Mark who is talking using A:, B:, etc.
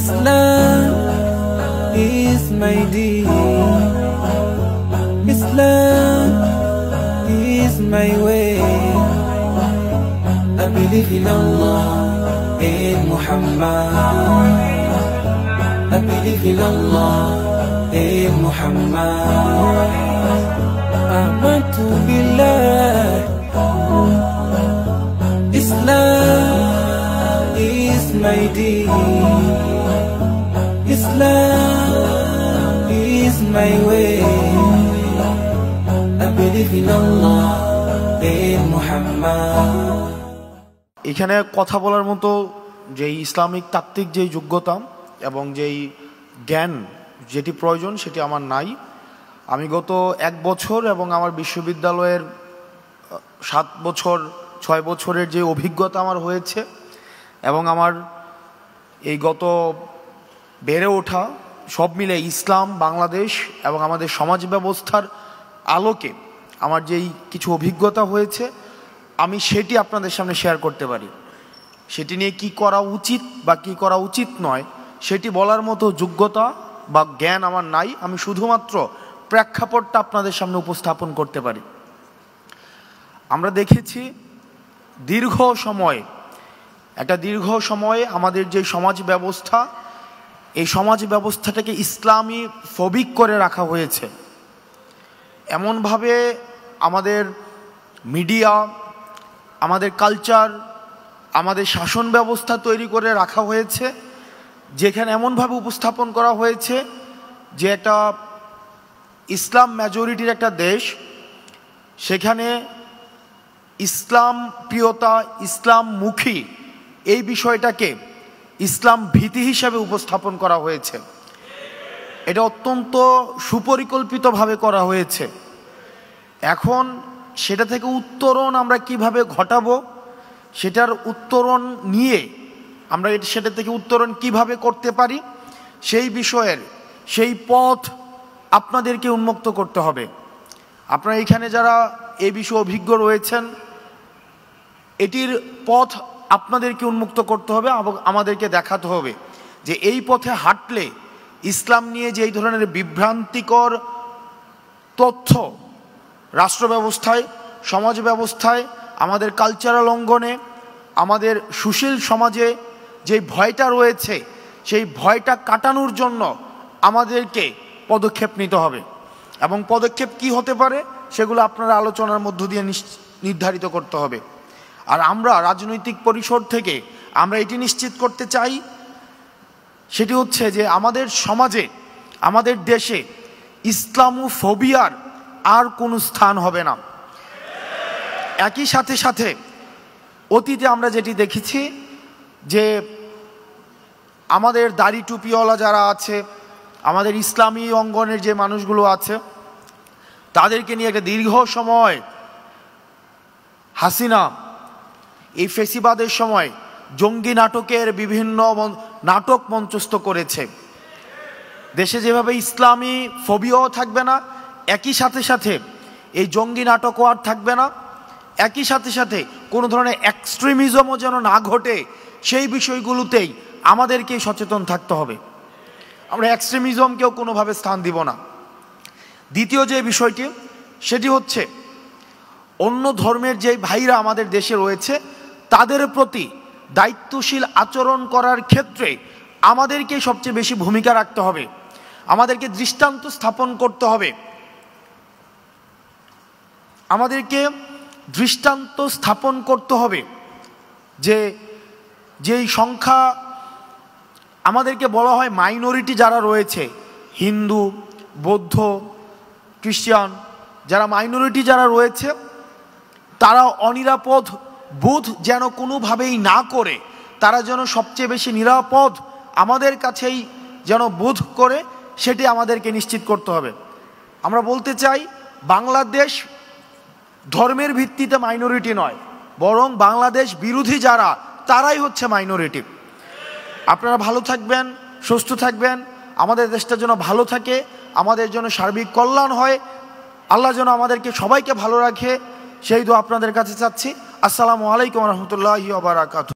A: Islam is my deen. Islam is my way. I believe in Allah, in Muhammad. I believe in Allah, in Muhammad. Amantu billah. Islam is my deen. Islam is my way. I believe in Allah, in Muhammad.
B: এখানে কথা বলার মতো যে Islamic তাত্ত্বিক যেই যোগ্যতা এবং যেই জ্ঞান যেটি প্রয়োজন সেটি আমার নাই। আমি গত 1 বছর এবং আমার বিশ্ববিদ্যালয়ের 7 বছর 6 বছরের যে অভিজ্ঞতা আমার হয়েছে এবং আমার এই গত বেড়ে ওঠা সব মিলে ইসলাম, বাংলাদেশ এবং আমাদের সমাজ ব্যবস্থার আলোকে আমার যেই কিছু অভিজ্ঞতা হয়েছে আমি সেটি আপনাদের সামনে শেয়ার করতে পারি। সেটি নিয়ে কি করা উচিত বা কি করা উচিত নয় সেটি বলার মতো যোগ্যতা বা জ্ঞান আমার নাই। আমি শুধুমাত্র প্রেক্ষাপটটা আপনাদের সামনে উপস্থাপন করতে পারি। আমরা দেখেছি দীর্ঘ সময়ে আমাদের যে সমাজ ব্যবস্থা, এই সমাজ ব্যবস্থাটাকে ইসলামী ফবিক করে রাখা হয়েছে। এমনভাবে আমাদের মিডিয়া, আমাদের কালচার, আমাদের শাসন ব্যবস্থা তৈরি করে রাখা হয়েছে যেখানে এমনভাবে উপস্থাপন করা হয়েছে যে একটা ইসলাম মেজরিটির একটা দেশ, সেখানে ইসলাম প্রিয়তা, ইসলামমুখী এই বিষয়টাকে ইসলাম ভীতি হিসাবে উপস্থাপন করা হয়েছে। এটা অত্যন্ত সুপরিকল্পিতভাবে করা হয়েছে। এখন সেটা থেকে উত্তরণ আমরা কিভাবে ঘটাবো, সেটার উত্তরণ নিয়ে আমরা সেটা থেকে উত্তরণ কিভাবে করতে পারি সেই বিষয়ের সেই পথ আপনাদেরকে উন্মুক্ত করতে হবে। আপনারা এখানে যারা এই বিষয়ে অভিজ্ঞ রয়েছেন, এটির পথ আপনাদেরকে উন্মুক্ত করতে হবে এবং আমাদেরকে দেখাতে হবে যে এই পথে হাঁটলে ইসলাম নিয়ে যে এই ধরনের বিভ্রান্তিকর তথ্য রাষ্ট্র ব্যবস্থায়, সমাজ ব্যবস্থায়, আমাদের কালচারাল অঙ্গনে, আমাদের সুশীল সমাজে যে ভয়টা রয়েছে সেই ভয়টা কাটানোর জন্য আমাদেরকে পদক্ষেপ নিতে হবে। এবং পদক্ষেপ কি হতে পারে সেগুলো আপনারা আলোচনার মধ্য দিয়ে নির্ধারিত করতে হবে। আর আমরা রাজনৈতিক পরিসর থেকে আমরা এটি নিশ্চিত করতে চাই, সেটি হচ্ছে যে আমাদের সমাজে, আমাদের দেশে ইসলামোফোবিয়ার আর কোনো স্থান হবে না। একই সাথে অতীতে আমরা যেটি দেখেছি যে আমাদের দাড়ি টুপিওয়ালা যারা আছে, আমাদের ইসলামী অঙ্গনের যে মানুষগুলো আছে, তাদেরকে নিয়ে একটা দীর্ঘ সময় হাসিনা এই ফেসিবাদের সময় জঙ্গি নাটকের বিভিন্ন নাটক মঞ্চস্থ করেছে। দেশে যেভাবে ইসলামী ফোবিয়াও থাকবে না, একই সাথে এই জঙ্গি নাটকও আর থাকবে না। একই সাথে কোনো ধরনের এক্সট্রিমিজমও যেন না ঘটে সেই বিষয়গুলোতেই আমাদেরকে সচেতন থাকতে হবে। আমরা এক্সট্রিমিজমকেও কোনোভাবে স্থান দিব না। দ্বিতীয় যে বিষয়টি সেটি হচ্ছে অন্য ধর্মের যে ভাইরা আমাদের দেশে রয়েছে তাদের প্রতি দায়িত্বশীল আচরণ করার ক্ষেত্রে আমাদেরকে সবচেয়ে বেশি ভূমিকা রাখতে হবে। আমাদেরকে দৃষ্টান্ত স্থাপন করতে হবে। আমাদেরকে দৃষ্টান্ত স্থাপন করতে হবে যে যেই সংখ্যা আমাদেরকে বলা হয় মাইনরিটি যারা রয়েছে, হিন্দু, বৌদ্ধ, খ্রিস্টান, যারা মাইনরিটি যারা রয়েছে তারা অনিরাপদ বোধ যেন কোনোভাবেই না করে, তারা যেন সবচেয়ে বেশি নিরাপদ আমাদের কাছেই যেন বোধ করে, সেটি আমাদেরকে নিশ্চিত করতে হবে। আমরা বলতে চাই বাংলাদেশ ধর্মের ভিত্তিতে মাইনরিটি নয়, বরং বাংলাদেশ বিরোধী যারা তারাই হচ্ছে মাইনরিটি। আপনারা ভালো থাকবেন, সুস্থ থাকবেন, আমাদের দেশটা যেন ভালো থাকে, আমাদের জন্য সার্বিক কল্যাণ হয়, আল্লাহ যেন আমাদেরকে সবাইকে ভালো রাখে, সেই দোয়া আপনাদের কাছে চাচ্ছি। আসসালামু আলাইকুম ওয়া রাহমাতুল্লাহি ওয়া বারাকাতুহু।